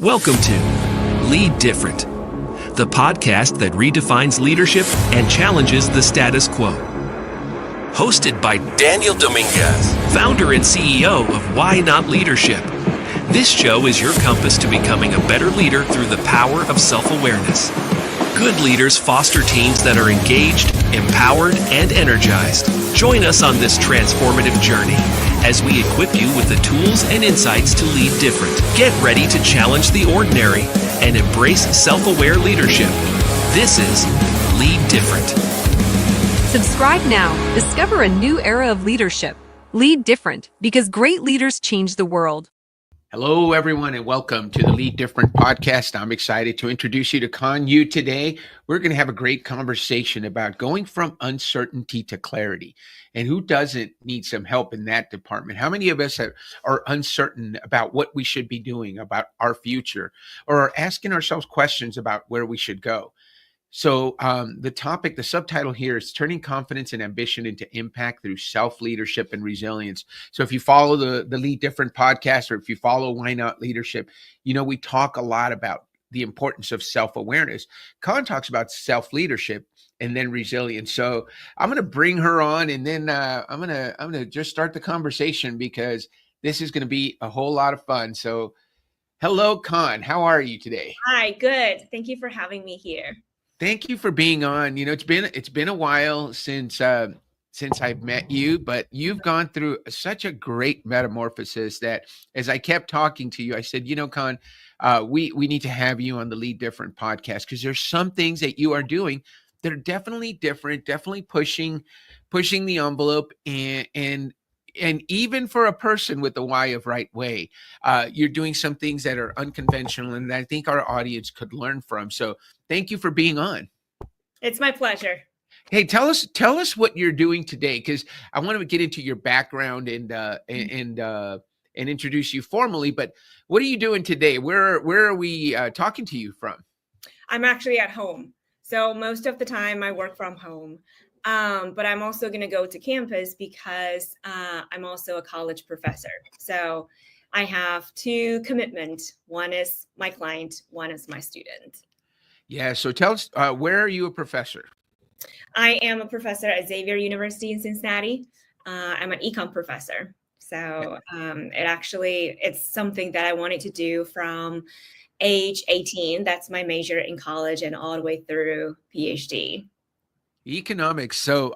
Welcome to Lead Different, the podcast that redefines leadership and challenges the status quo. Hosted by Daniel Dominguez, founder and CEO of Why Not Leadership. This show is your compass to becoming a better leader through the power of self-awareness. Good leaders foster teams that are engaged, empowered, and energized. Join us on this transformative journey as we equip you with the tools and insights to lead different. Get ready to challenge the ordinary and embrace self-aware leadership. This is Lead Different. Subscribe now. Discover a new era of leadership. Lead different, because great leaders change the world. Hello, everyone, and welcome to the Lead Different podcast. I'm excited to introduce you to 𝗂𝗃 today. We're going to have a great conversation about going from uncertainty to clarity. And who doesn't need some help in that department? How many of us are uncertain about what we should be doing, about our future, or are asking ourselves questions about where we should go? So the subtitle here is Turning Confidence and Ambition into Impact Through Self-Leadership and Resilience. So if you follow the Lead Different podcast, or if you follow Why Not Leadership, you know, we talk a lot about the importance of self-awareness. 𝗂𝗃 talks about self-leadership and then resilience. So I'm going to bring her on, and then I'm going to just start the conversation, because this is going to be a whole lot of fun. So hello, 𝗂𝗃. How are you today? Hi, good. Thank you for having me here. Thank you for being on. You know, it's been a while since I've met you, but you've gone through such a great metamorphosis that as I kept talking to you, I said, you know, 𝗂𝗃, we need to have you on the Lead Different podcast, because there's some things that you are doing that are definitely different, definitely pushing the envelope, and even for a person with the why of right way, you're doing some things that are unconventional and that I think our audience could learn from. So thank you for being on. It's my pleasure. Hey, tell us what you're doing today, because I want to get into your background and introduce you formally. But what are you doing today? Where are we talking to you from? I'm actually at home. So most of the time I work from home. But I'm also going to go to campus because I'm also a college professor. So I have two commitments. One is my client, one is my student. Yeah. So tell us, where are you a professor? I am a professor at Xavier University in Cincinnati. I'm an econ professor. So it's something that I wanted to do from age 18. That's my major in college, and all the way through PhD. Economics. So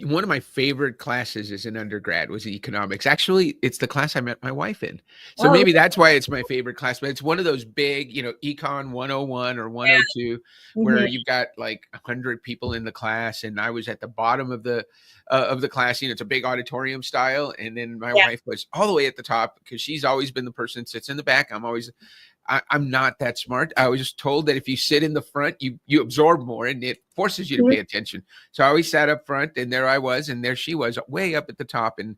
one of my favorite classes as an undergrad was economics. Actually, it's the class I met my wife in. So maybe that's why it's my favorite class. But it's one of those big, you know, Econ 101 or 102, where you've got like 100 people in the class, and I was at the bottom of the class. You know, it's a big auditorium style, and then my wife was all the way at the top, because she's always been the person that sits in the back. I'm not that smart. I was just told that if you sit in the front, you absorb more, and it forces you to pay attention. So I always sat up front, and there I was, and there she was, way up at the top. And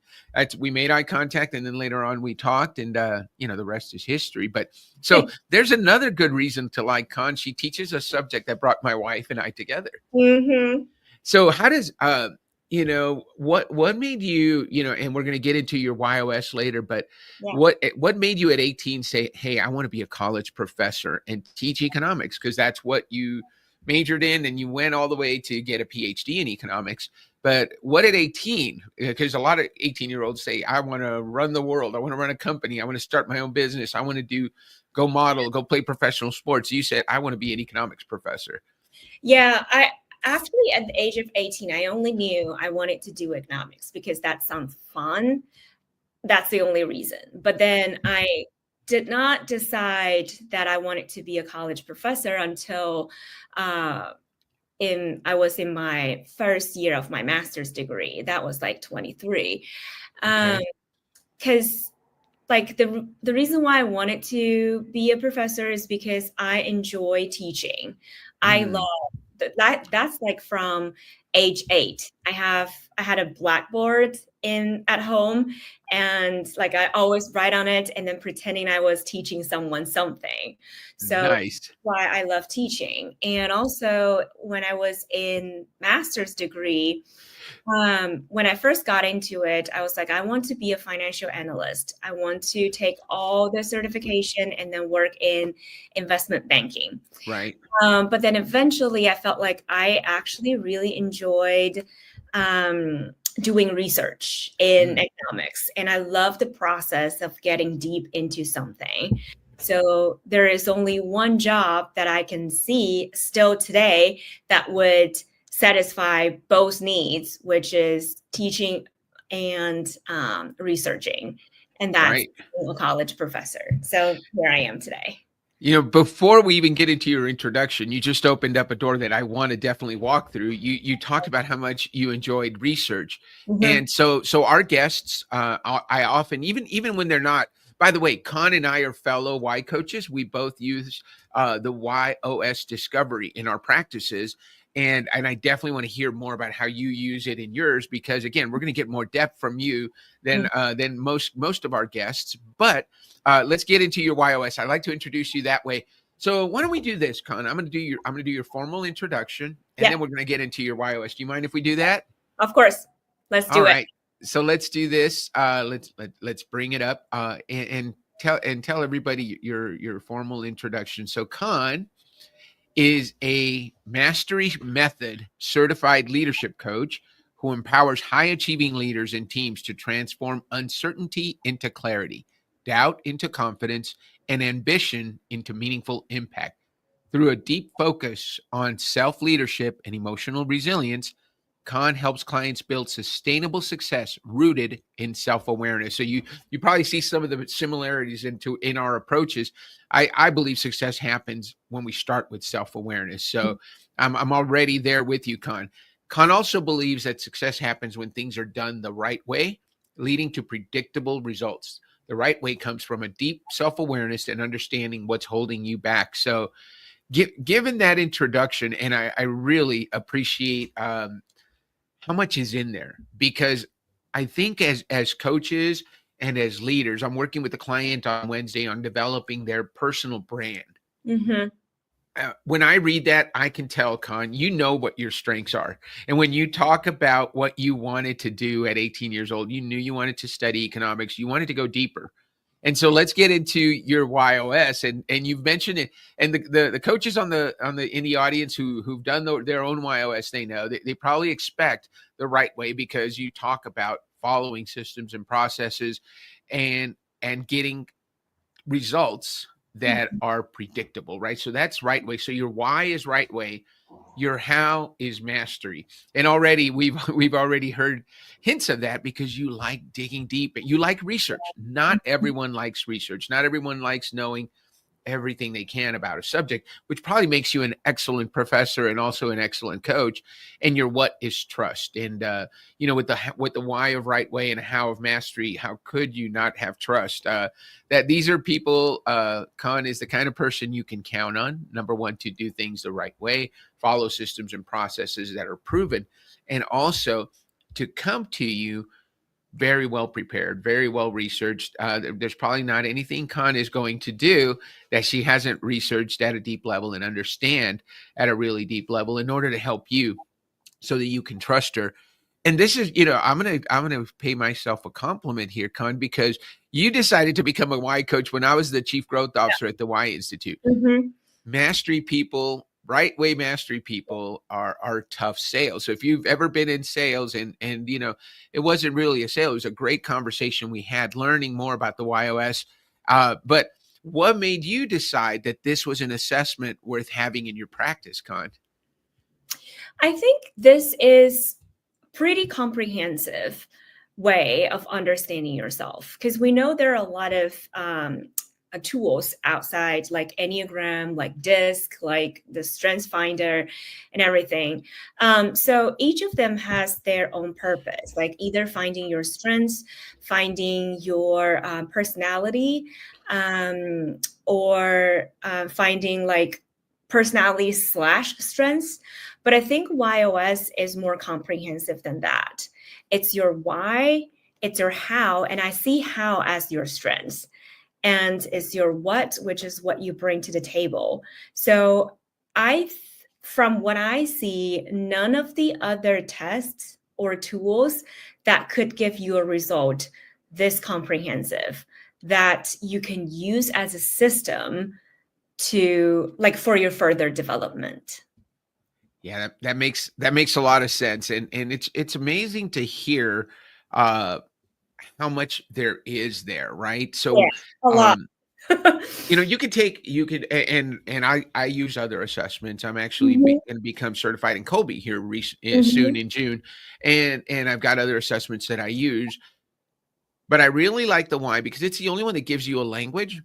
we made eye contact, and then later on we talked, and you know, the rest is history. But so there's another good reason to like 𝗂𝗃. She teaches a subject that brought my wife and I together. So how does you know, what made you, you know, and we're going to get into your YOS later, but what made you at 18 say, hey, I want to be a college professor and teach economics? Because that's what you majored in, and you went all the way to get a PhD in economics. But what at 18? Because a lot of 18-year-olds say, I want to run the world. I want to run a company. I want to start my own business. I want to go model, go play professional sports. You said, I want to be an economics professor. Yeah, Actually, at the age of 18, I only knew I wanted to do economics because that sounds fun. That's the only reason. But then I did not decide that I wanted to be a college professor until I was in my first year of my master's degree. That was like 23. Because like the reason why I wanted to be a professor is because I enjoy teaching. I love that's like from age 8. I had a blackboard at home, and like I always write on it and then pretending I was teaching someone something. So that's why I love teaching. And also when I was in master's degree, when I first got into it, I was like, I want to be a financial analyst. I want to take all the certification and then work in investment banking. Right. But then eventually I felt like I actually really enjoyed doing research in economics. And I love the process of getting deep into something. So there is only one job that I can see still today that would satisfy both needs, which is teaching and researching. And that's Right. being a college professor. So here I am today. You know, before we even get into your introduction, you just opened up a door that I want to definitely walk through. You talked about how much you enjoyed research. And so our guests, I often, even when they're not, by the way, Con and I are fellow Y coaches. We both use the YOS Discovery in our practices. And I definitely want to hear more about how you use it in yours, because again, we're going to get more depth from you than most of our guests. But let's get into your YOS. I'd like to introduce you that way. So why don't we do this, Con? I'm going to do your formal introduction, and then we're going to get into your YOS. Do you mind if we do that? Of course. Let's do it. All right. So let's do this. Let's bring it up and tell everybody your formal introduction. So Con is a mastery method certified leadership coach who empowers high achieving leaders and teams to transform uncertainty into clarity, doubt into confidence, and ambition into meaningful impact. Through a deep focus on self-leadership and emotional resilience, Con helps clients build sustainable success rooted in self-awareness. So you probably see some of the similarities in our approaches. I believe success happens when we start with self-awareness. So I'm already there with you, Con. Con also believes that success happens when things are done the right way, leading to predictable results. The right way comes from a deep self-awareness and understanding what's holding you back. So given that introduction, and I really appreciate how much is in there, because I think as coaches and as leaders, I'm working with a client on Wednesday on developing their personal brand. When I read that, I can tell, Con, you know what your strengths are. And when you talk about what you wanted to do at 18 years old, you knew you wanted to study economics. You wanted to go deeper. And so let's get into your YOS, and you've mentioned it. And the coaches in the audience who've done their own YOS, they know they probably expect the right way, because you talk about following systems and processes and getting results that are predictable, right? So that's right way. So your why is right way. Your how is mastery. And already we've already heard hints of that, because you like digging deep. You like research. Not everyone likes research. Not everyone likes knowing everything they can about a subject, which probably makes you an excellent professor and also an excellent coach. And your what is trust. And with the why of right way and how of mastery, how could you not have trust? That these are people, Con is the kind of person you can count on. Number one, to do things the right way, follow systems and processes that are proven, and also to come to you very well prepared, very well researched. There's probably not anything Con is going to do that she hasn't researched at a deep level and understand at a really deep level in order to help you, so that you can trust her. And this is, I'm gonna pay myself a compliment here, Con, because you decided to become a Y coach when I was the chief growth officer at the Y Institute. Mastery people, right way mastery people are tough sales. So if you've ever been in sales and it wasn't really a sale, it was a great conversation we had, learning more about the YOS. But what made you decide that this was an assessment worth having in your practice, Con? I think this is pretty comprehensive way of understanding yourself, because we know there are a lot of tools outside, like Enneagram, like DISC, like the Strengths Finder and everything. So each of them has their own purpose, like either finding your strengths, finding your personality, or finding like personality / strengths. But I think YOS is more comprehensive than that. It's your why, it's your how, and I see how as your strengths. And it's your what, which is what you bring to the table. So from what I see, none of the other tests or tools that could give you a result this comprehensive that you can use as a system to like for your further development. Yeah, that makes a lot of sense, and it's amazing to hear how much there is there, right? So, Yeah, a lot. you could and I use other assessments. I'm actually Mhm. going to become certified in 𝗂𝗵 here soon Mhm. in June, and I've got other assessments that I use, but I really like the why because it's the only one that gives you a language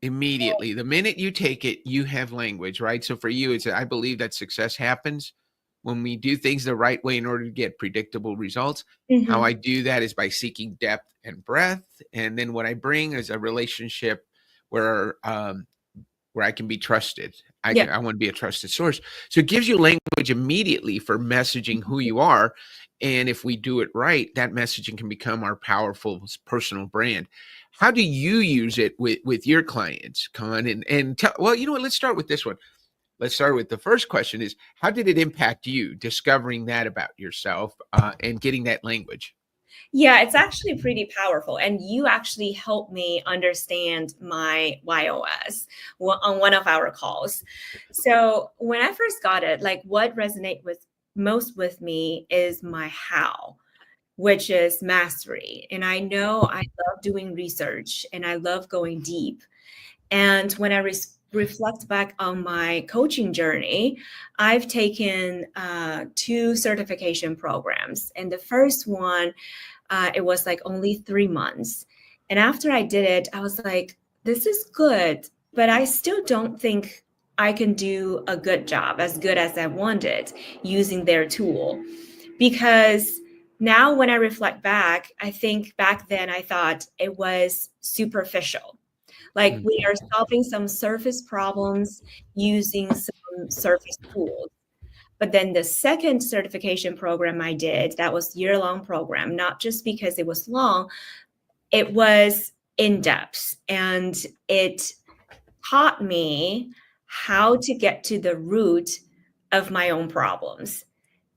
immediately. The minute you take it, you have language, right? So for you, it's I believe that success happens when we do things the right way in order to get predictable results. How Mhm. I do that is by seeking depth and breadth, and then what I bring is a relationship where I can be trusted. Yeah. I want to be a trusted source. So it gives you language immediately for messaging who you are. And if we do it right, that messaging can become our powerful personal brand. How do you use it with your clients, Con? And tell, well, you know what? Let's start with this one. Let's start with the first question is, how did it impact you discovering that about yourself and getting that language? Yeah, it's actually pretty powerful. And you actually helped me understand my YOS on one of our calls. So when I first got it, like what resonated with most with me is my how, which is mastery. And I know I love doing research and I love going deep. And when I reflect back on my coaching journey, I've taken 2 certification programs. And the first one, it was like only 3 months. And after I did it, I was like, this is good, but I still don't think I can do a good job, as good as I wanted using their tool. Because now when I reflect back, I think back then I thought it was superficial. Like Mm. we are solving some surface problems using some surface tools. But then the second certification program I did, that was year-long program, not just because it was long, it was in depth and it taught me how to get to the root of my own problems.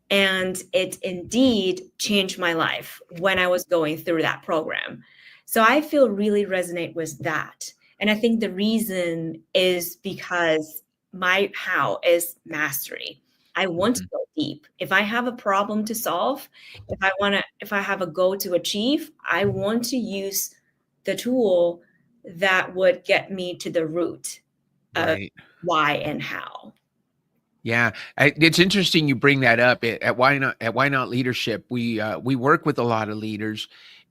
And it indeed changed my life when I was going through that program. So I feel really resonate with that. And I think the reason is because my how is mastery. I want to Mhm. go deep. If I have a problem to solve, if I have a goal to achieve, I want to use the tool that would get me to the root of Right. why and how. Yeah, it's interesting you bring that up at Why Not Leadership. We work with a lot of leaders,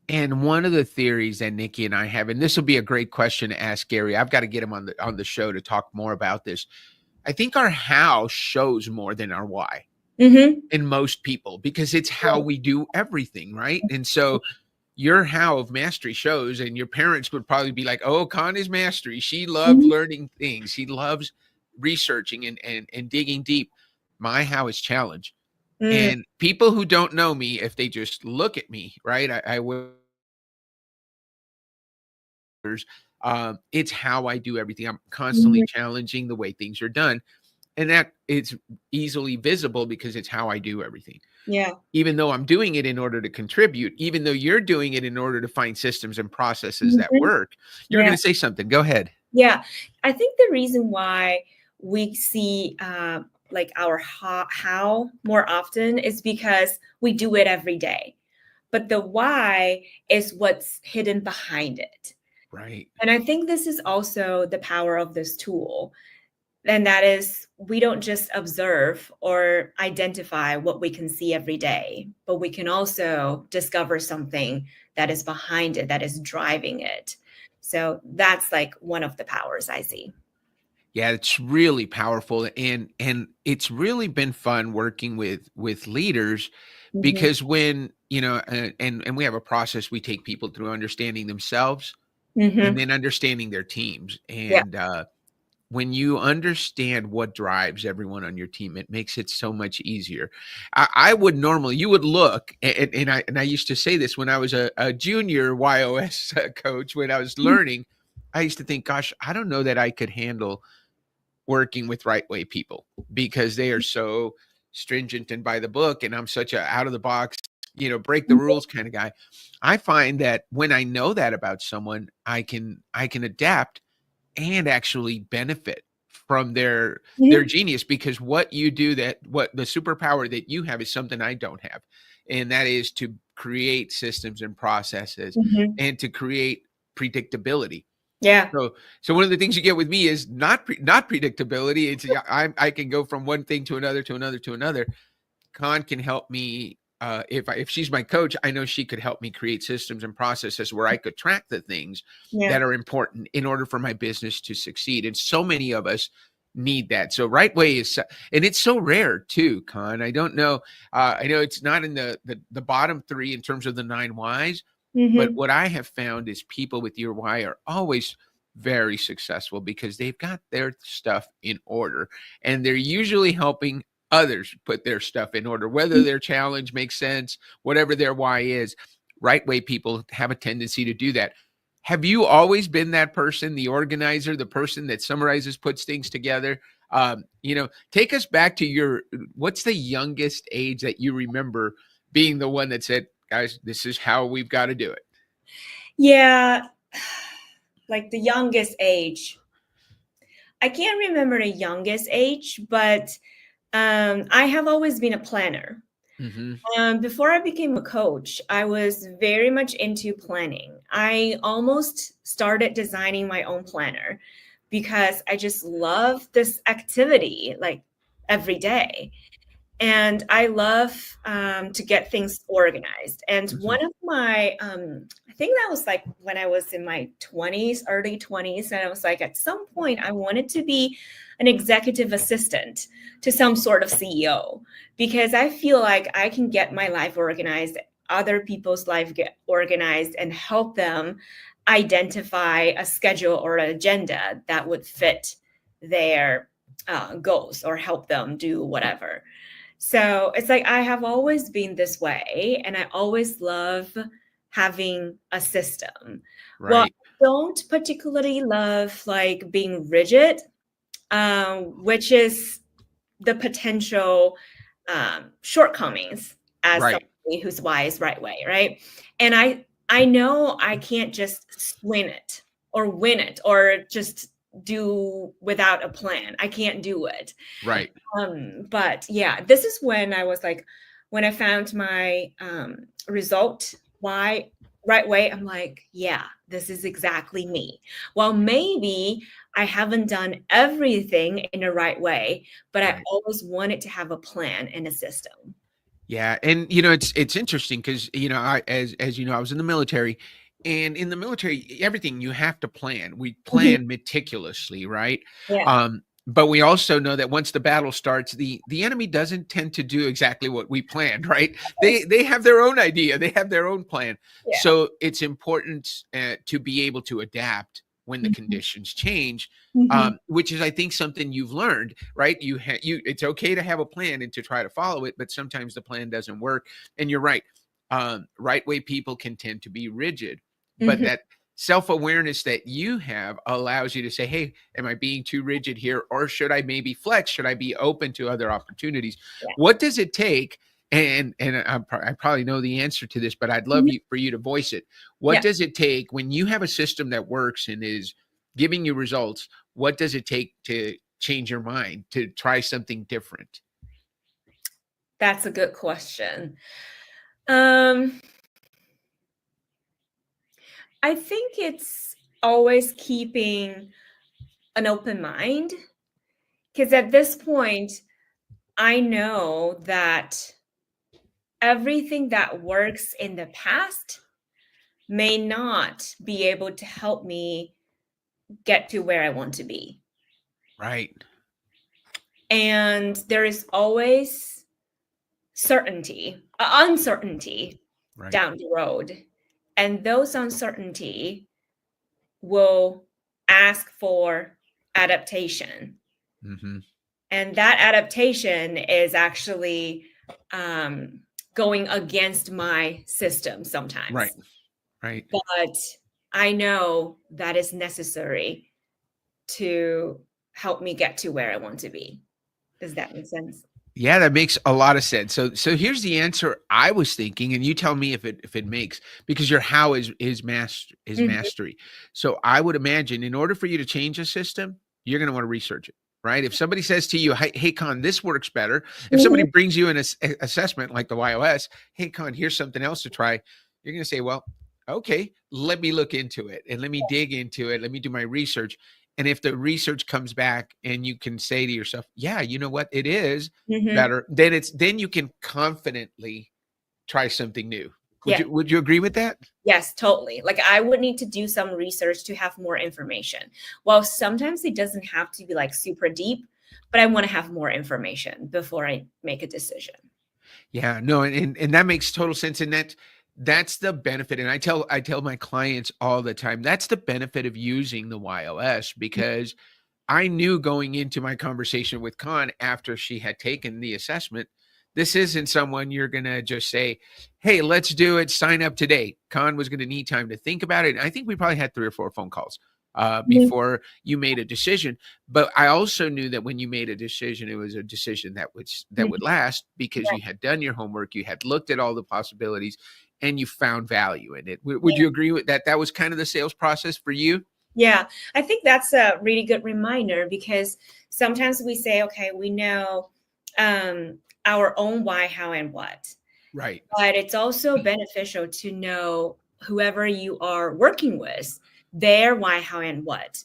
and one of the theories that Nikki and I have, and this will be a great question to ask Gary. I've got to get him on the show to talk more about this. I think our how shows more than our why Mm-hmm. in most people because it's how we do everything, right? And so your how of mastery shows, and your parents would probably be like, "Oh, Con is mastery. She loves learning things. She loves researching and digging deep." My how is challenge. Mm-hmm. And people who don't know me, if they just look at me, right? I will. It's how I do everything. I'm constantly challenging the way things are done, and that it's easily visible because it's how I do everything. Yeah. Even though I'm doing it in order to contribute, even though you're doing it in order to find systems and processes that Mhm. work. You're Yeah. going to say something. Go ahead. Yeah. I think the reason why we see like our how more often is because we do it every day. But the why is what's hidden behind it. Right. And I think this is also the power of this tool. And that is, we don't just observe or identify what we can see every day, but we can also discover something that is behind it, that is driving it. So that's like one of the powers I see. Yeah, it's really powerful, and it's really been fun working with leaders Mhm. because when, and we have a process we take people through understanding themselves and Mhm. then understanding their teams. Yeah. And when you understand what drives everyone on your team, it makes it so much easier. I would normally, you would look, and I used to say this when I was a junior YOS coach, when I was learning, I used to think, gosh, I don't know that I could handle working with right way people because they are so stringent and by the book, and I'm such a out of the box break the rules kind of guy. I find that when I know that about someone, I can adapt and actually benefit from their genius, because what you do, what the superpower that you have is something I don't have. And that is to create systems and processes and to create predictability. Yeah. So one of the things you get with me is not predictability. It's I can go from one thing to another, to another, to another. Con can help me. If she's my coach, I know she could help me create systems and processes where I could track the things that are important in order for my business to succeed. And so many of us need that. So right way is, and it's so rare too, Con. I don't know. I know it's not in the bottom 3 in terms of the 9 whys, but what I have found is people with your why are always very successful because they've got their stuff in order, and they're usually helping others put their stuff in order, whether their challenge makes sense, whatever their why is. Right way people have a tendency to do that. Have you always been that person, the organizer, the person that summarizes, puts things together? Take us back to what's the youngest age that you remember being the one that said, guys, this is how we've got to do it? Yeah. Like the youngest age. I can't remember the youngest age, but I have always been a planner. Before I became a coach, I was very much into planning. I almost started designing my own planner because I just love this activity like every day. And I love to get things organized. And one of my, I think that was like when I was in my 20s, early 20s. And I was like, at some point, I wanted to be an executive assistant to some sort of CEO, because I feel like I can get my life organized, other people's life get organized, and help them identify a schedule or an agenda that would fit their goals or help them do whatever. So it's like I have always been this way, and I always love having a system. Right. Well, I don't particularly love like being rigid, which is the potential shortcomings as somebody whose why is right way, right? And I know I can't just win it or just do without a plan. I can't do it. Right. But yeah, this is when I was like, when I found my result, why right way, I'm like, yeah, this is exactly me. Well, maybe I haven't done everything in the right way, but I always wanted to have a plan and a system. Yeah. And, it's interesting because, as you know, I was in the military. And in the military, everything you have to plan. We plan meticulously, right? Yeah. But we also know that once the battle starts, the enemy doesn't tend to do exactly what we planned, right? They have their own idea. They have their own plan. Yeah. So it's important to be able to adapt when the conditions change, which is, I think, something you've learned, right? It's okay to have a plan and to try to follow it, but sometimes the plan doesn't work. And you're right. Right way people can tend to be rigid. But that self-awareness that you have allows you to say, hey, am I being too rigid here? Or should I maybe flex? Should I be open to other opportunities? Yeah. What does it take? And I probably know the answer to this, but I'd love for you to voice it. What does it take when you have a system that works and is giving you results? What does it take to change your mind, to try something different? That's a good question. I think it's always keeping an open mind, because at this point, I know that everything that works in the past may not be able to help me get to where I want to be. Right. And there is always uncertainty down the road. And those uncertainty will ask for adaptation. And that adaptation is actually going against my system sometimes. Right. But I know that is necessary to help me get to where I want to be. Does that make sense? Yeah, that makes a lot of sense. So here's the answer I was thinking, and you tell me if it makes, because your how is Mhm. mastery. So I would imagine in order for you to change a system, you're going to want to research it, right? If somebody says to you, "Hey, Con, this works better." If somebody Mhm. brings you an assessment like the YOS, "Hey, Con, here's something else to try," you're going to say, "Well, okay, let me look into it and let me dig into it. Let me do my research." And if the research comes back and you can say to yourself, "Yeah, you know what? It is Mhm. better," then you can confidently try something new. Yeah. Would you agree with that? Yes, totally. Like I would need to do some research to have more information. Well, sometimes it doesn't have to be like super deep, but I want to have more information before I make a decision. Yeah, no, and that makes total sense. And that's the benefit. And I tell my clients all the time, that's the benefit of using the YOS, because I knew going into my conversation with Con after she had taken the assessment, this isn't someone you're going to just say, "Hey, let's do it. Sign up today." Con was going to need time to think about it. And I think we probably had 3 or 4 phone calls Mhm. before you made a decision. But I also knew that when you made a decision, it was a decision that would Mhm. last, because Right. you had done your homework, you had looked at all the possibilities, and you found value in it. Would Yeah. you agree with that? That was kind of the sales process for you? Yeah, I think that's a really good reminder because sometimes we say, okay, we know our own why, how, and what, Right. but it's also beneficial to know whoever you are working with, their why, how, and what.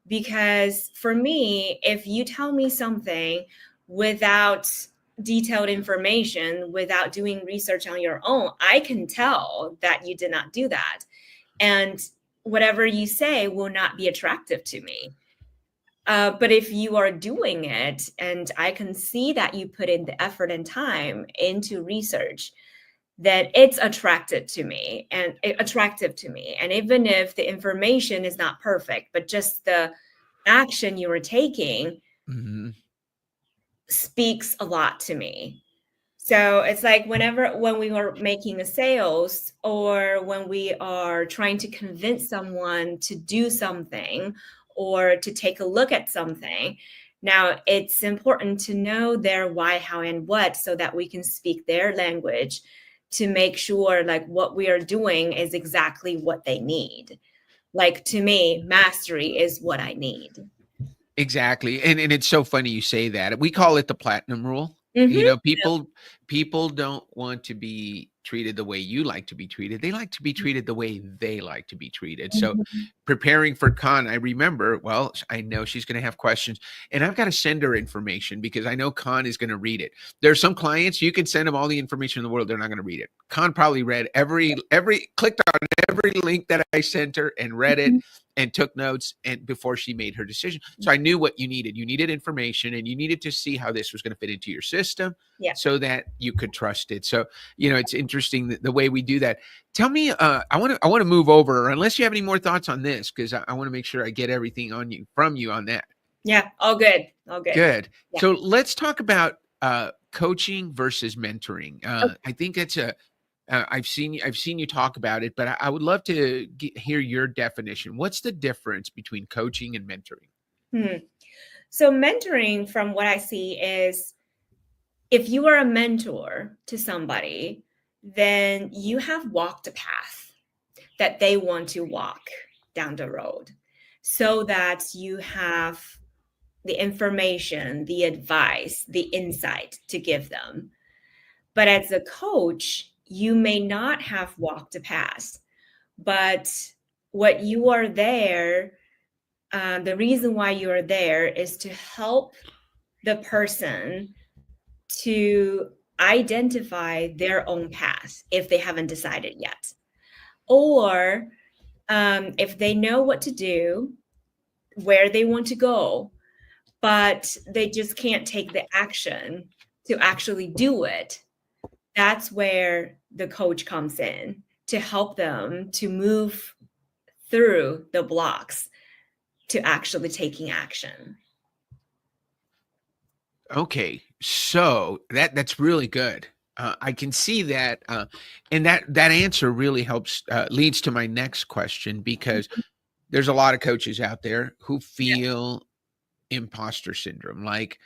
Because for me, if you tell me something without detailed information, without doing research on your own, I can tell that you did not do that. And whatever you say will not be attractive to me. But if you are doing it and I can see that you put in the effort and time into research, then it's attractive to me. And even if the information is not perfect, but just the action you are taking Mhm. speaks a lot to me. So it's like when we are making a sales or when we are trying to convince someone to do something or to take a look at something. Now it's important to know their why, how, and what so that we can speak their language to make sure like what we are doing is exactly what they need. Like to me, mastery is what I need. Exactly, and it's so funny you say that. We call it the platinum rule. You Hmm. know, people don't want to be treated the way you like to be treated. They like to be treated the way they like to be treated. So, preparing for Con, I remember, well, I know she's going to have questions, and I've got to send her information because I know Con is going to read it. There are some clients you can send them all the information in the world, they're not going to read it. Con probably read every clicked on every link that I sent her and read it and took notes and before she made her decision. So I knew what you needed. You needed information and you needed to see how this was going to fit into your system Yeah. so that you could trust it. So, it's interesting the way we do that. Tell me, I want to move over unless you have any more thoughts on this, because I want to make sure I get everything from you on that. Yeah. All good. All good. Good. Yeah. So let's talk about coaching versus mentoring. I think it's I've seen you talk about it, but I would love to hear your definition. What's the difference between coaching and mentoring? Hmm. So mentoring, from what I see, is if you are a mentor to somebody, then you have walked a path that they want to walk down the road so that you have the information, the advice, the insight to give them. But as a coach, you may not have walked a path, but what you are there, the reason why you are there is to help the person to identify their own path if they haven't decided yet. Or if they know what to do, where they want to go, but they just can't take the action to actually do it, that's where the coach comes in to help them to move through the blocks to actually taking action. Okay, so that's really good. I can see that, and that answer really helps leads to my next question, because there's a lot of coaches out there who feel imposter syndrome, like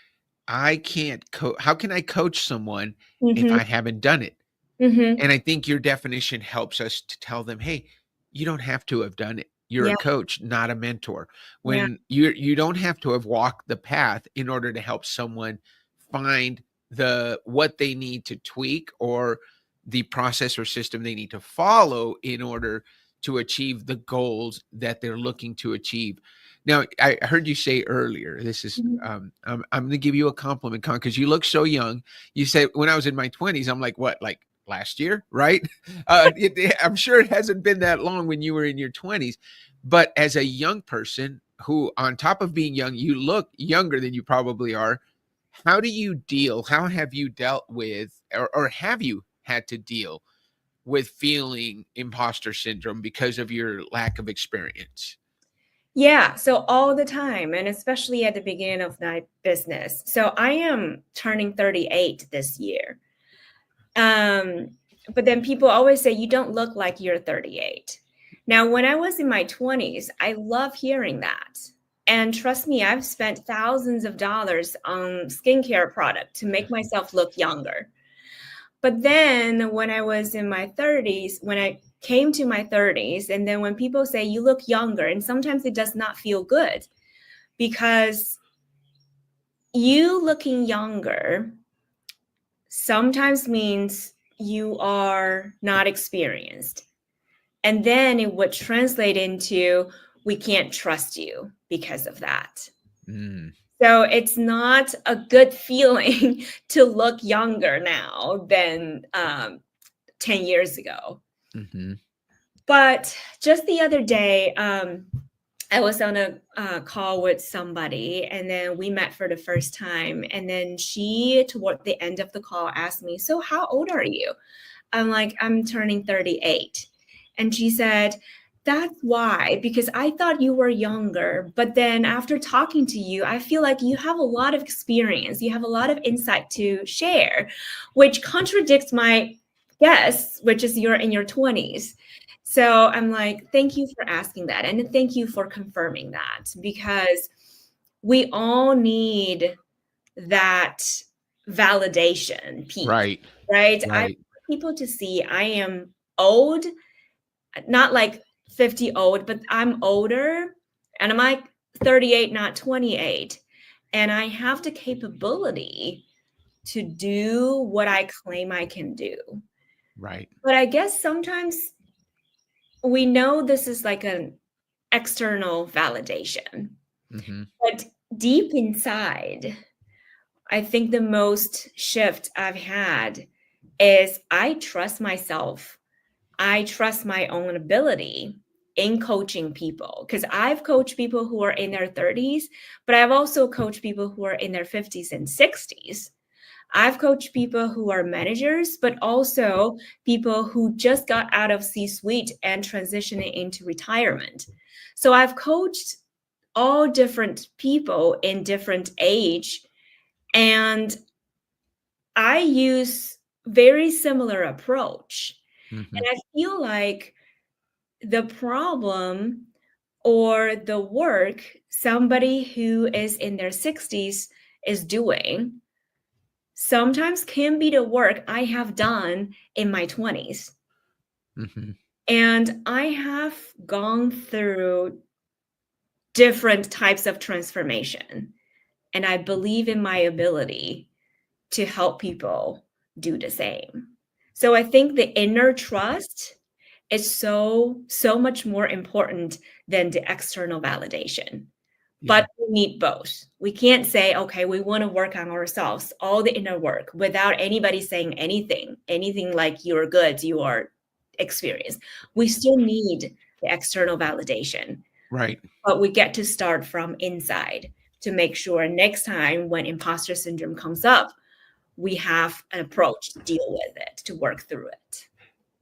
I can't coach. How can I coach someone if Mhm. I haven't done it? Mhm. And I think your definition helps us to tell them, hey, you don't have to have done it. You're a Yeah. coach, not a mentor. Yeah. When you don't have to have walked the path in order to help someone find what they need to tweak or the process or system they need to follow in order to achieve the goals that they're looking to achieve. Now, I heard you say earlier, this is Mhm. I'm going to give you a compliment, Con, because you look so young. You said when I was in my 20s, I'm like, what, like last year, right? I'm sure it hasn't been that long when you were in your 20s, but as a young person who, on top of being young, you look younger than you probably are. How have you dealt with, or have you had to deal with feeling imposter syndrome because of your lack of experience? Yeah, so all the time, and especially at the beginning of my business. So I am turning 38 this year. Um, but then people always say, you don't look like you're 38. Now, when I was in my 20s, I love hearing that. And trust me, I've spent thousands of dollars on skincare product to make myself look younger. But then when I was in my 30s, when I came to my 30s, and then when people say you look younger, and sometimes it does not feel good because you looking younger sometimes means you are not experienced. And then it would translate into we can't trust you because of that. Mm. So it's not a good feeling to look younger now than 10 years ago. Mm-hmm. But just the other day, I was on a call with somebody, and then we met for the first time. And then she, toward the end of the call, asked me, so how old are you? I'm like, I'm turning 38. And she said, that's why, because I thought you were younger. But then after talking to you, I feel like you have a lot of experience. You have a lot of insight to share, which contradicts my guess, which is you're in your 20s. So I'm like, thank you for asking that. And thank you for confirming that, because we all need that validation piece, Right. right? I want Right. people to see I am old, not like 50 old, but I'm older, and I'm like 38, not 28. And I have the capability to do what I claim I can do. Right. But I guess sometimes we know this is like an external validation, Mm-hmm. but deep inside, I think the most shift I've had is I trust myself. I trust my own ability in coaching people, because I've coached people who are in their 30s, but I've also coached people who are in their 50s and 60s. I've coached people who are managers, but also people who just got out of C-suite and transitioning into retirement. So I've coached all different people in different age, and I use very similar approach. Mm-hmm. And I feel like the problem or the work somebody who is in their 60s is doing sometimes can be the work I have done in my 20s. Mm-hmm. And I have gone through different types of transformation. And I believe in my ability to help people do the same. So I think the inner trust is so much more important than the external validation. Yeah. But we need both. We can't say, okay, we want to work on ourselves, all the inner work, without anybody saying anything like you're good, you are experienced. We still need the external validation, Right. but we get to start from inside to make sure next time when imposter syndrome comes up, we have an approach to deal with it, to work through it.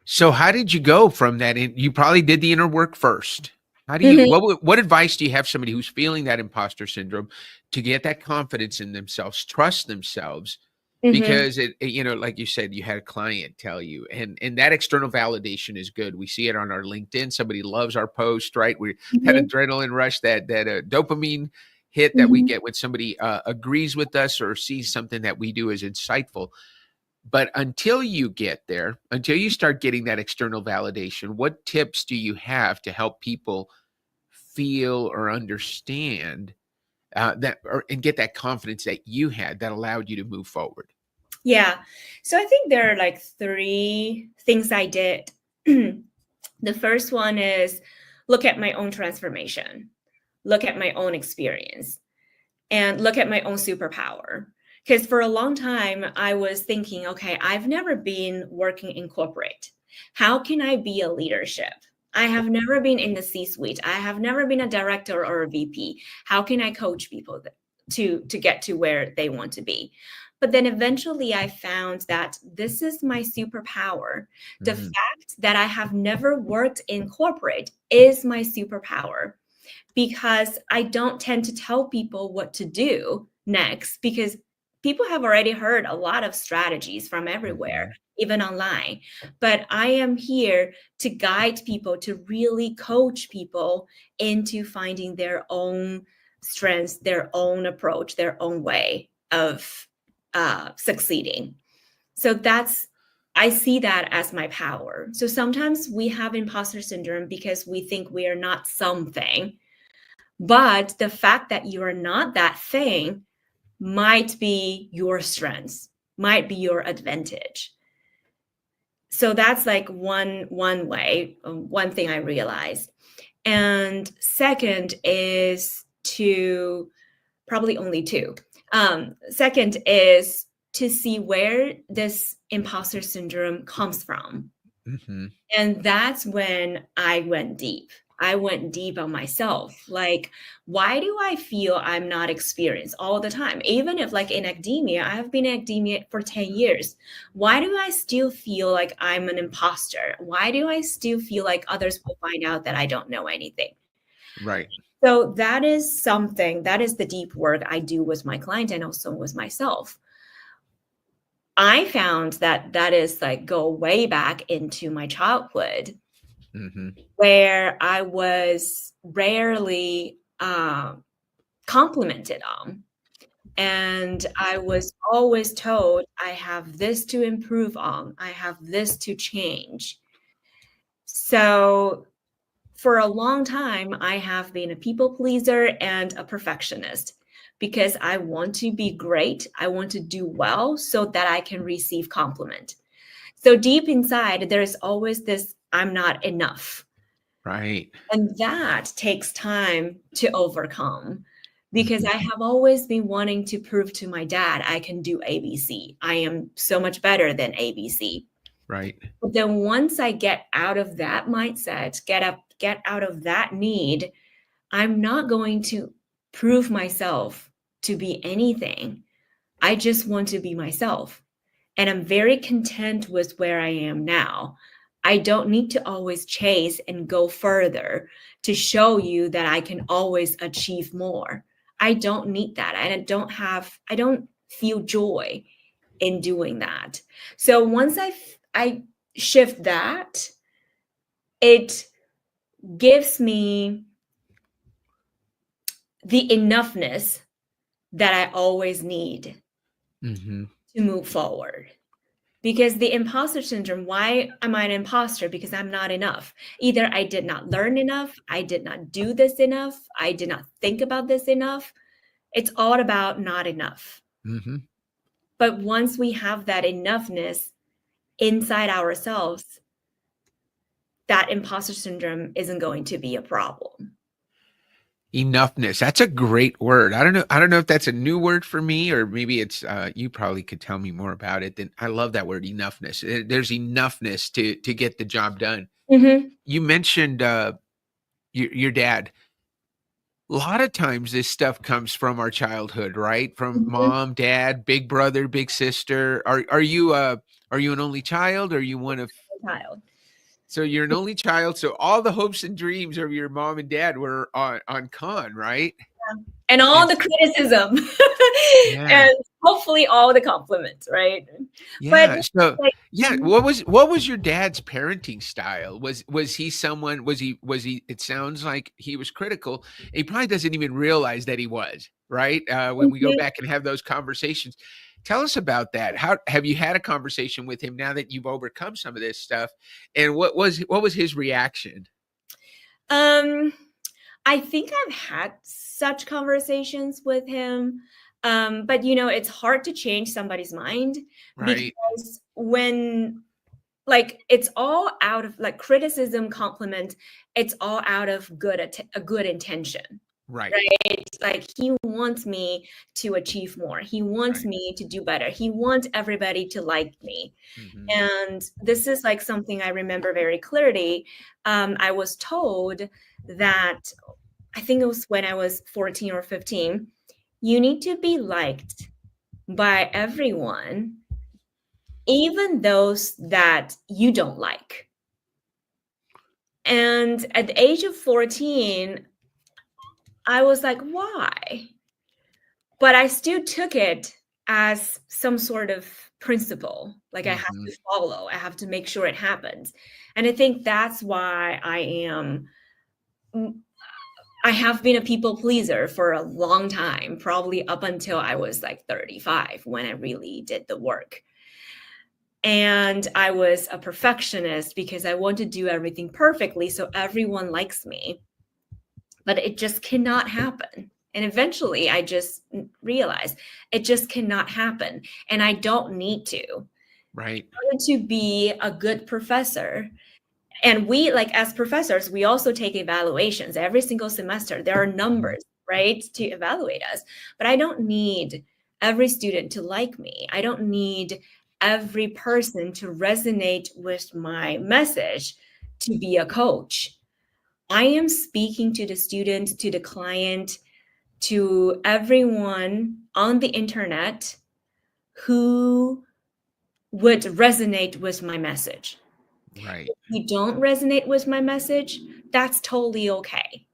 So how did you go from that? You probably did the inner work first. How do you, Mhm. what advice do you have somebody who's feeling that imposter syndrome to get that confidence in themselves, trust themselves? Mhm. Because like you said, you had a client tell you, and that external validation is good. We see it on our LinkedIn. Somebody loves our post, right? We that Mhm. adrenaline rush, that dopamine hit that we get when somebody agrees with us or sees something that we do as insightful. But until you get there, until you start getting that external validation, what tips do you have to help people feel or understand and get that confidence that you had that allowed you to move forward? Yeah. So I think there are like 3 things I did. The first one is look at my own transformation, look at my own experience, and look at my own superpower. Because for a long time, I was thinking, okay, I've never been working in corporate. How can I be a leadership? I have never been in the C-suite. I have never been a director or a VP. How can I coach people to get to where they want to be? But then eventually I found that this is my superpower. The fact that I have never worked in corporate is my superpower, because I don't tend to tell people what to do next, because people have already heard a lot of strategies from everywhere, even online. But I am here to guide people, to really coach people into finding their own strengths, their own approach, their own way of succeeding. So I see that as my power. So sometimes we have imposter syndrome because we think we are not something, but the fact that you are not that thing might be your strengths, might be your advantage. So that's like one way, one thing I realized. And second is probably only 2. Second is to see where this imposter syndrome comes from. And that's when I went deep. I went deep on myself. Like, why do I feel I'm not experienced all the time? Even if like in academia, I have been in academia for 10 years. Why do I still feel like I'm an imposter? Why do I still feel like others will find out that I don't know anything? Right. So that is the deep work I do with my client and also with myself. I found that is like go way back into my childhood, where I was rarely complimented on. And I was always told, I have this to improve on, I have this to change. So for a long time, I have been a people pleaser and a perfectionist, because I want to be great. I want to do well so that I can receive compliment. So deep inside, there's always this, I'm not enough. Right. And that takes time to overcome, because I have always been wanting to prove to my dad, I can do ABC. I am so much better than ABC. Right. But then once I get out of that mindset, get out of that need, I'm not going to prove myself to be anything. I just want to be myself. And I'm very content with where I am now. I don't need to always chase and go further to show you that I can always achieve more. I don't need that. I don't feel joy in doing that. So once I shift that, it gives me the enoughness that I always need to move forward. Because the imposter syndrome, why am I an imposter? Because I'm not enough. Either I did not learn enough, I did not do this enough, I did not think about this enough. It's all about not enough. But once we have that enoughness inside ourselves, that imposter syndrome isn't going to be a problem. Enoughness. That's a great word. I don't know if that's a new word for me, or maybe it's you probably could tell me more about it. Then I love that word, enoughness. There's enoughness to get the job done. You mentioned your dad. A lot of times this stuff comes from our childhood, right? From mom, dad, big brother, big sister. Are you an only child, or are you one of Child? So you're an only child. So all the hopes and dreams of your mom and dad were on con, right? and all the criticism Yeah. and hopefully all the compliments, right? Yeah. But So like, yeah, what was your dad's parenting style? Was he someone, was he it sounds like he was critical. He probably doesn't even realize that he was, right? When we go mhm. back and have those conversations. Tell us about that. How have you had a conversation with him now that you've overcome some of this stuff? And what was his reaction? um I think I've had such conversations with him. But it's hard to change somebody's mind Right. because when like it's all out of like criticism, compliment, it's all out of a good intention. Right. Right? Like he wants me to achieve more. He wants Right. me to do better. He wants everybody to like me. Mhm. And this is like something I remember very clearly. I was told that I think it was when I was 14 or 15, you need to be liked by everyone, even those that you don't like. And at the age of 14, I was like, why? But I still took it as some sort of principle. Like I have Mhm. to follow, I have to make sure it happens. And I think that's why I have been a people pleaser for a long time, probably up until I was like 35 when I really did the work. And I was a perfectionist because I want to do everything perfectly so everyone likes me. But it just cannot happen. And eventually I just realized it just cannot happen. And I don't need to. Right. In order to be a good professor, and we, like as professors, we also take evaluations every single semester. There are numbers, right, to evaluate us. But I don't need every student to like me. I don't need every person to resonate with my message to be a coach. I am speaking to the student, to the client, to everyone on the internet who would resonate with my message. Right. If you don't resonate with my message, that's totally okay.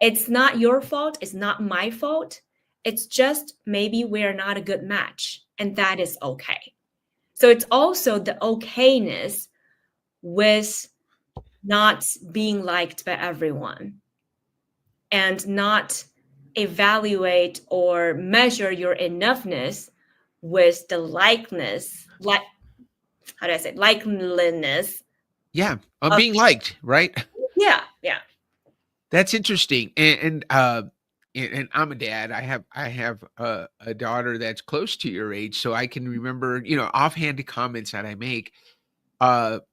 It's not your fault. It's not my fault. It's just maybe we're not a good match, and that is okay. So it's also the okayness with not being liked by everyone and not evaluate or measure your enoughness with the likeness, like how do I say, likeliness. Yeah. I'm being liked, right? Yeah, yeah. That's interesting. And I'm a dad. I have a daughter that's close to your age, so I can remember, offhanded comments that I make.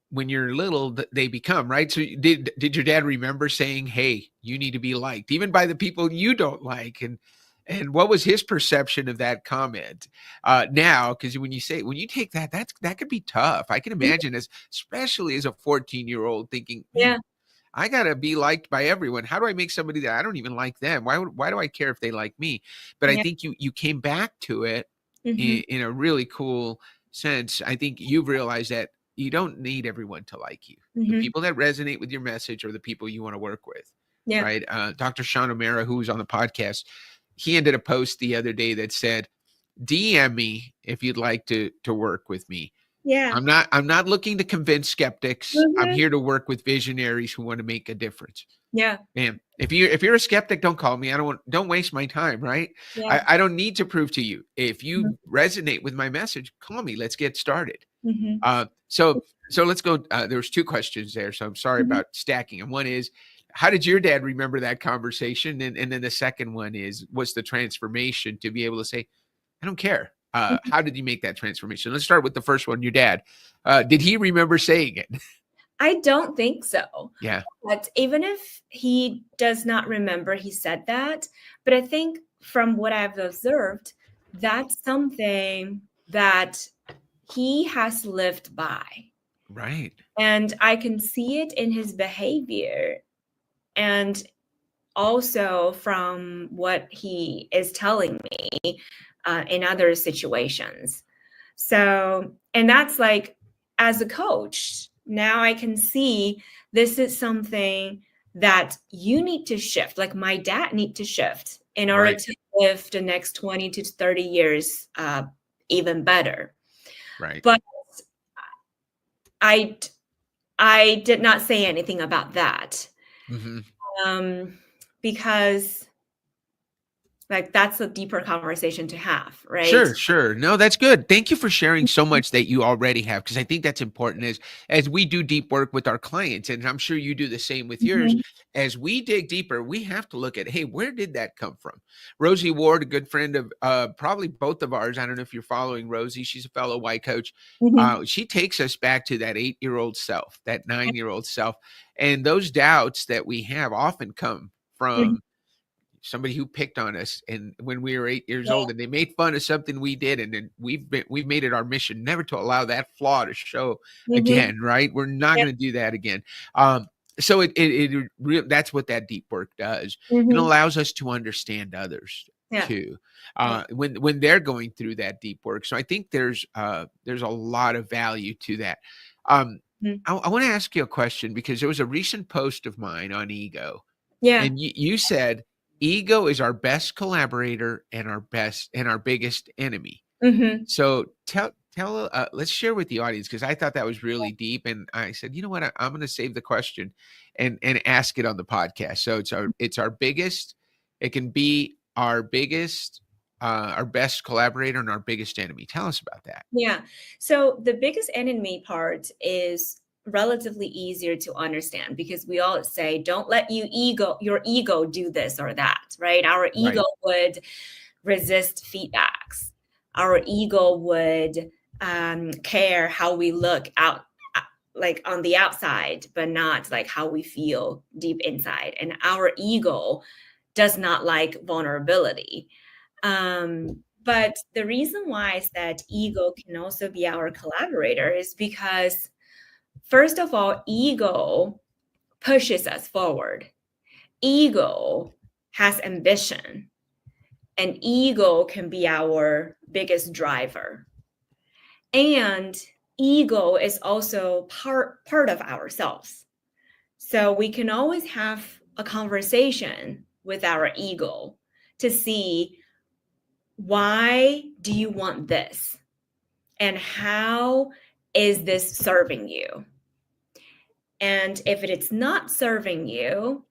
When you're little, they become right. So did your dad remember saying, "Hey, you need to be liked, even by the people you don't like"? And what was his perception of that comment? Now, because when you take that could be tough. I can imagine, especially as a 14-year-old thinking, Yeah. I gotta be liked by everyone. How do I make somebody that I don't even like them? Why do I care if they like me? But I Yeah. think you came back to it Mhm. in a really cool sense. I think you've realized that you don't need everyone to like you. The Mhm. people that resonate with your message are the people you want to work with, Yeah. right? Dr. Sean O'Mara, who was on the podcast, he ended a post the other day that said, "DM me if you'd like to work with me. Yeah. I'm not looking to convince skeptics. I'm Mhm. here to work with visionaries who want to make a difference." Yeah. Man, if you're a skeptic, don't call me. Don't waste my time, right? Yeah. I don't need to prove to you. If Mhm. you resonate with my message, call me. Let's get started. Mhm. So let's go. There was two questions there, so I'm sorry Mhm. about stacking. And one is, how did your dad remember that conversation? And then the second one is, what's the transformation to be able to say, I don't care. Mhm. How did you make that transformation? Let's start with the first one, your dad. Did he remember saying it? I don't think so. Yeah. But even if he does not remember he said that, but I think from what I've observed, that's something that he has lived by. Right. And I can see it in his behavior and also from what he is telling me in other situations. So, and that's like, as a coach, now I can see this is something that you need to shift. Like my dad need to shift in order to live the next 20 to 30 years even better. Right. But I did not say anything about that. Because like that's a deeper conversation to have, right? Sure. No, that's good. Thank you for sharing so much that you already have, because I think that's important as we do deep work with our clients, and I'm sure you do the same with yours. As we dig deeper, we have to look at, hey, where did that come from? Rosie Ward, a good friend of probably both of ours. I don't know if you're following Rosie. She's a fellow Y coach. She takes us back to that 8-year-old self, that 9-year-old self. And those doubts that we have often come from somebody who picked on us and when we were 8 years old, and they made fun of something we did, and then we've made it our mission never to allow that flaw to show again, right? We're not going to do that again. So that's what that deep work does. It allows us to understand others too, when they're going through that deep work. So I think there's a lot of value to that. I want to ask you a question, because there was a recent post of mine on ego. And you said ego is our best collaborator and our biggest enemy. So let's share with the audience, because I thought that was really deep. And I said, you know what, I'm going to save the question and ask it on the podcast. So it's our biggest, it can be our biggest, our best collaborator and our biggest enemy. Tell us about that. Yeah. So the biggest enemy part is relatively easier to understand, because we all say, don't let your ego do this or that, right? Our ego would resist feedbacks. Our ego would care how we look out, like on the outside, but not like how we feel deep inside. And our ego does not like vulnerability. But the reason why I said ego can also be our collaborator is because, first of all, ego pushes us forward. Ego has ambition, and ego can be our biggest driver. And ego is also part of ourselves. So we can always have a conversation with our ego to see, why do you want this? And how is this serving you? And if it's not serving you,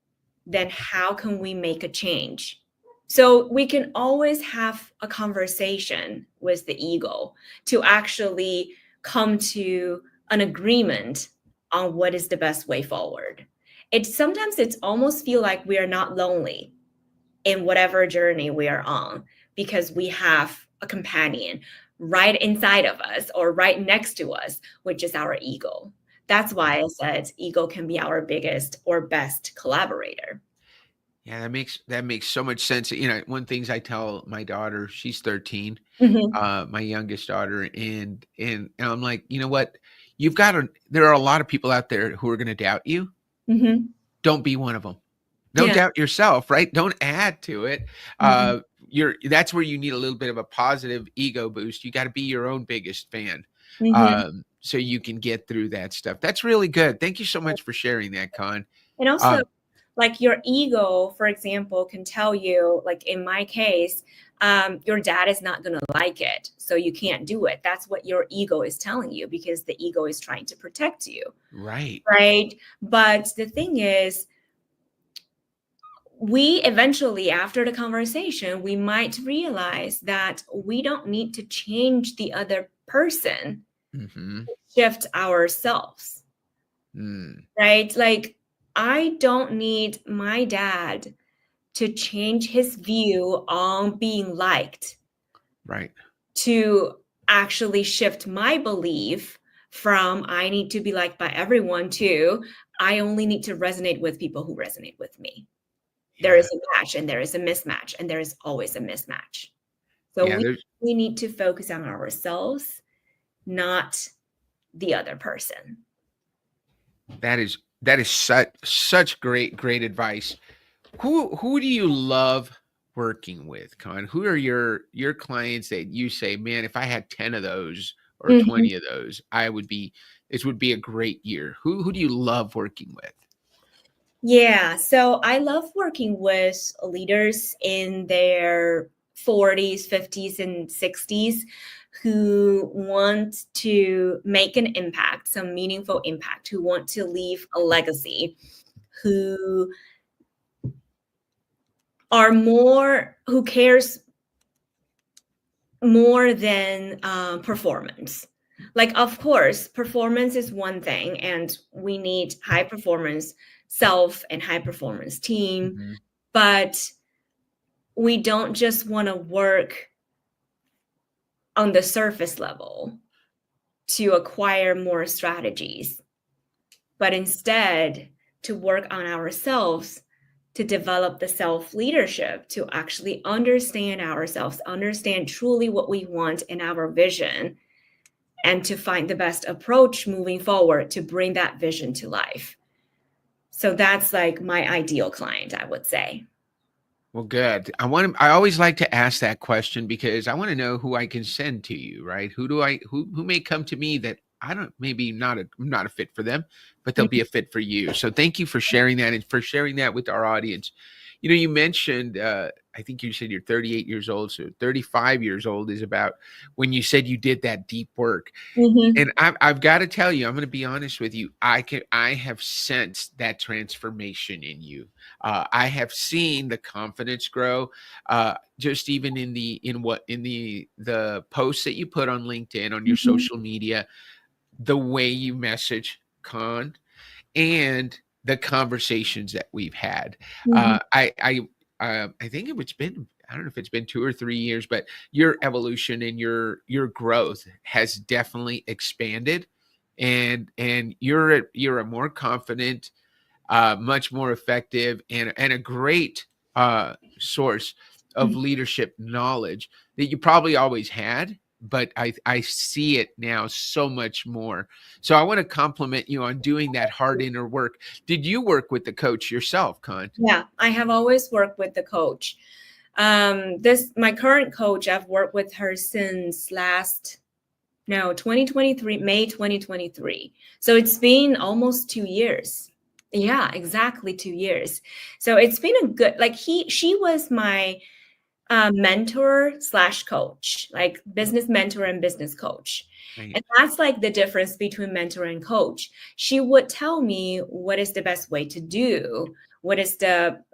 then how can we make a change? So we can always have a conversation with the ego to actually come to an agreement on what is the best way forward. Sometimes it's almost feel like we are not lonely in whatever journey we are on, because we have a companion right inside of us or right next to us, which is our ego. That's why I said ego can be our biggest or best collaborator. Yeah, that makes so much sense. You know, one things I tell my daughter, she's 13, my youngest daughter, and I'm like, you know what, there are a lot of people out there who are going to doubt you. Don't be one of them. Don't doubt yourself, right? Don't add to it. That's where you need a little bit of a positive ego boost. You got to be your own biggest fan. So you can get through that stuff. That's really good. Thank you so much for sharing that, Con. And also, like your ego, for example, can tell you, like in my case, your dad is not going to like it, so you can't do it. That's what your ego is telling you, because the ego is trying to protect you. Right. But the thing is, we eventually, after the conversation, we might realize that we don't need to change the other person, shift ourselves, right? Like, I don't need my dad to change his view on being liked, to actually shift my belief from I need to be liked by everyone to I only need to resonate with people who resonate with me. There is a match and there is a mismatch, and there is always a mismatch. So we need to focus on ourselves, not the other person. That is such great advice. Who do you love working with, Con? Who are your clients that you say, man, if I had 10 of those or 20 of those, this would be a great year? Who do you love working with? Yeah, so I love working with leaders in their 40s, 50s, and 60s who want to make an impact, some meaningful impact, who want to leave a legacy, who are who cares more than performance. Like, of course, performance is one thing, and we need high performance self and high performance team, Mm-hmm. but we don't just want to work on the surface level to acquire more strategies, but instead to work on ourselves, to develop the self-leadership, to actually understand ourselves, understand truly what we want in our vision, and to find the best approach moving forward to bring that vision to life. So that's like my ideal client, I would say. Well, good. I always like to ask that question because I want to know who I can send to you, right? Who may come to me that I don't, maybe not not a fit for them, but they'll be a fit for you. So thank you for sharing that and for sharing that with our audience. You know, you mentioned, I think you said you're 38 years old. So 35 years old is about when you said you did that deep work. Mm-hmm. And I've got to tell you, I'm going to be honest with you. I have sensed that transformation in you. I have seen the confidence grow, just even in the posts that you put on LinkedIn, on your social media, the way you message Con, and the conversations that we've had. I think it's been, I don't know if it's been 2 or 3 years, but your evolution and your growth has definitely expanded, and you're a more confident, much more effective, and a great source of leadership knowledge that you probably always had, but I see it now so much more. So I want to compliment you on doing that hard inner work. Did you work with the coach yourself, Con? Yeah, I have always worked with the coach. My current coach, I've worked with her since 2023, May 2023. So it's been almost 2 years. Yeah, exactly 2 years. So it's been a good, like she was my mentor / coach, like business mentor and business coach. Right. And that's like the difference between mentor and coach. She would tell me what is the best way to do, what is the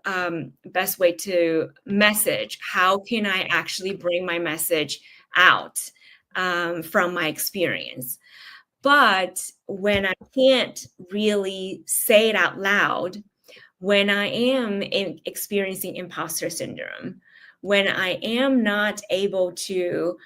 best way to message, how can I actually bring my message out from my experience. But when I can't really say it out loud, when I am experiencing imposter syndrome, when I am not able to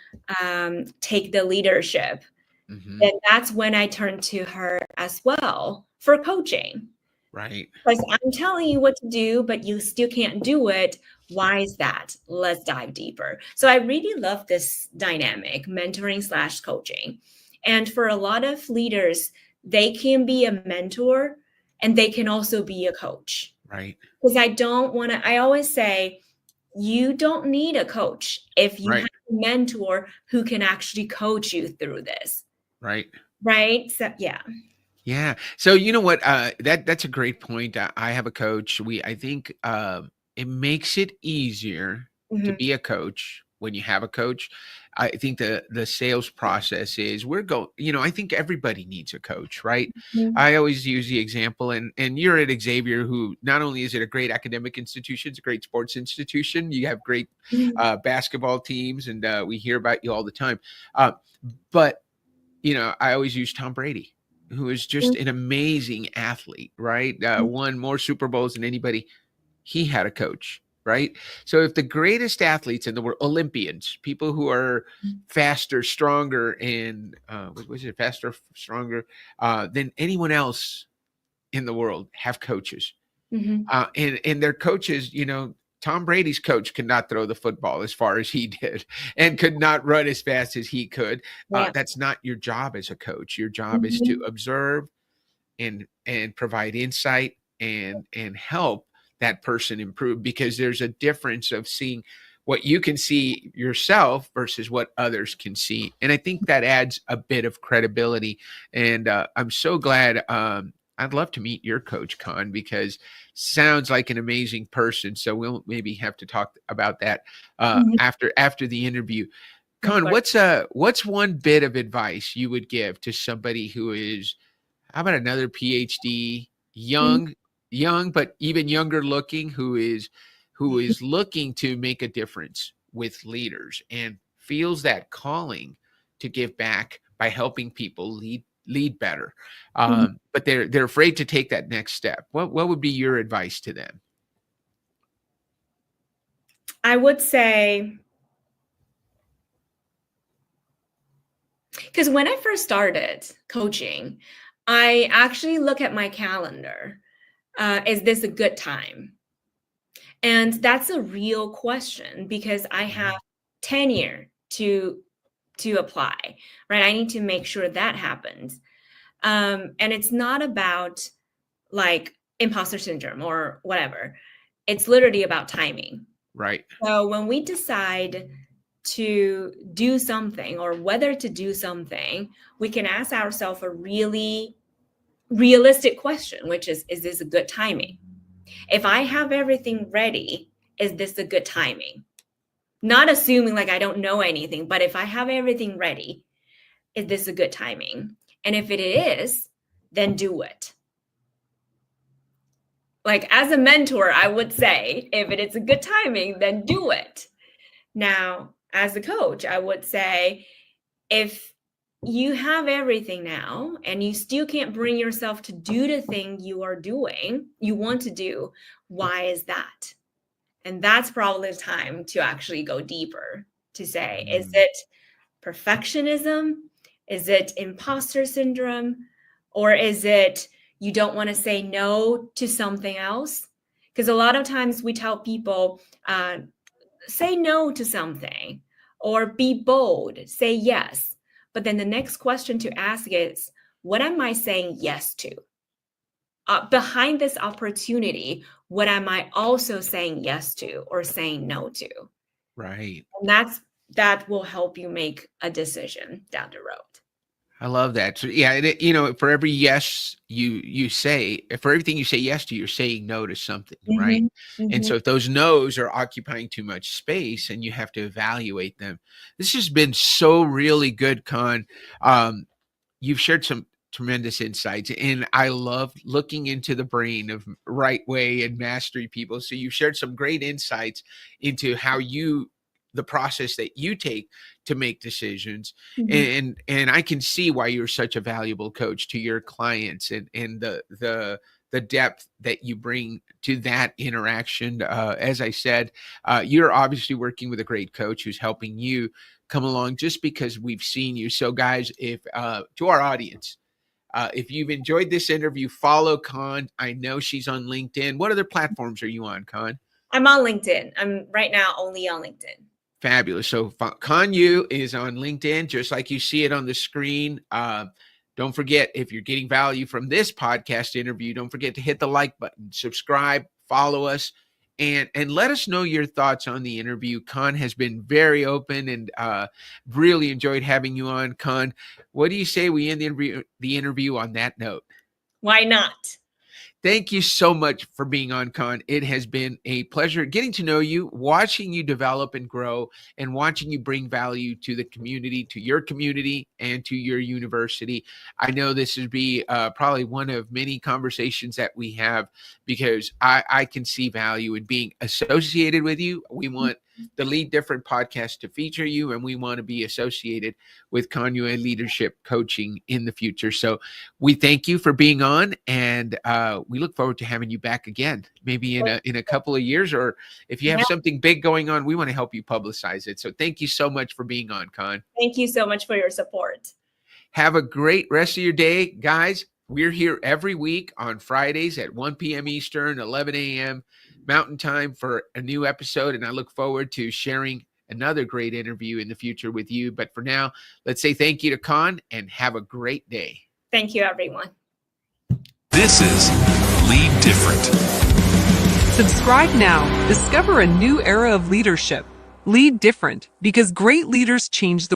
take the leadership, then that's when I turn to her as well for coaching. Right. Because I'm telling you what to do, but you still can't do it. Why is that? Let's dive deeper. So I really love this dynamic, mentoring / coaching. And for a lot of leaders, they can be a mentor and they can also be a coach. Right. Because I always say, you don't need a coach if you have a mentor who can actually coach you through this. Right. Right. So, yeah. Yeah. So you know what? That's a great point. I have a coach. I think it makes it easier to be a coach when you have a coach. I think the sales process is I think everybody needs a coach, right? I always use the example, and you're at Xavier, who not only is it a great academic institution, it's a great sports institution. You have great basketball teams, and we hear about you all the time. But I always use Tom Brady, who is just an amazing athlete, right? Won more Super Bowls than anybody. He had a coach, right? So if the greatest athletes in the world, Olympians, people who are faster, stronger, and faster, stronger than anyone else in the world, have coaches, and their coaches, Tom Brady's coach could not throw the football as far as he did and could not run as fast as he could. That's not your job as a coach. Your job is to observe and provide insight and help that person improve, because there's a difference of seeing what you can see yourself versus what others can see. And I think that adds a bit of credibility. And I'm so glad I'd love to meet your coach, Con, because sounds like an amazing person. So we'll maybe have to talk about that after the interview. Con, what's one bit of advice you would give to somebody who is, how about another PhD, young, but even younger looking, who is looking to make a difference with leaders and feels that calling to give back by helping people lead better, but they're afraid to take that next step? What would be your advice to them? I would say, because when I first started coaching, I actually look at my calendar. Is this a good time? And that's a real question, because I have tenure to apply, right? I need to make sure that happens. And it's not about like imposter syndrome or whatever. It's literally about timing. Right. So when we decide to do something or whether to do something, we can ask ourselves a really realistic question, which is this a good timing? If I have everything ready, is this a good timing? Not assuming like I don't know anything, but if I have everything ready, is this a good timing? And if it is, then do it. Like as a mentor, I would say, if it is a good timing, then do it. Now, as a coach, I would say, if you have everything now and you still can't bring yourself to do the thing you want to do, why is that? And that's probably the time to actually go deeper, to say, is it perfectionism? Is it imposter syndrome? Or is it you don't want to say no to something else? Because a lot of times we tell people, say no to something, or be bold, say yes. But then the next question to ask is, what am I saying yes to? Behind this opportunity, what am I also saying yes to or saying no to? Right. And that will help you make a decision down the road. I love that. So yeah, for every yes you say, for everything you say yes to, you're saying no to something, right? And so if those no's are occupying too much space, and you have to evaluate them. This has been so really good, Con. You've shared some tremendous insights, and I love looking into the brain of right way and mastery people. So you've shared some great insights into how the process that you take to make decisions. And I can see why you're such a valuable coach to your clients, and the depth that you bring to that interaction. As I said, you're obviously working with a great coach who's helping you come along just because we've seen you. So guys, if to our audience, if you've enjoyed this interview, follow Con. I know she's on LinkedIn. What other platforms are you on, Con? I'm on LinkedIn. I'm right now only on LinkedIn. Fabulous. So Con Yu is on LinkedIn, just like you see it on the screen. Don't forget, if you're getting value from this podcast interview, don't forget to hit the like button, subscribe, follow us, and let us know your thoughts on the interview. Con has been very open, and really enjoyed having you on. Con, what do you say we end the interview on that note? Why not? Thank you so much for being on, Con. It has been a pleasure getting to know you, watching you develop and grow, and watching you bring value to the community, to your community, and to your university. I know this would be probably one of many conversations that we have, because I can see value in being associated with you. We want the Lead Different podcast to feature you, and we want to be associated with 𝗂𝗄𝗎 Leadership Coaching in the future. So we thank you for being on, and we look forward to having you back again, maybe in a couple of years, or if you have something big going on, we want to help you publicize it. So thank you so much for being on, Con. Thank you so much for your support. Have a great rest of your day, guys. We're here every week on Fridays at 1 p.m. Eastern, 11 a.m. Mountain Time for a new episode, and I look forward to sharing another great interview in the future with you. But for now, let's say thank you to Con, and have a great day. Thank you, everyone. This is Lead Different. Subscribe now. Discover a new era of leadership. Lead different, because great leaders change the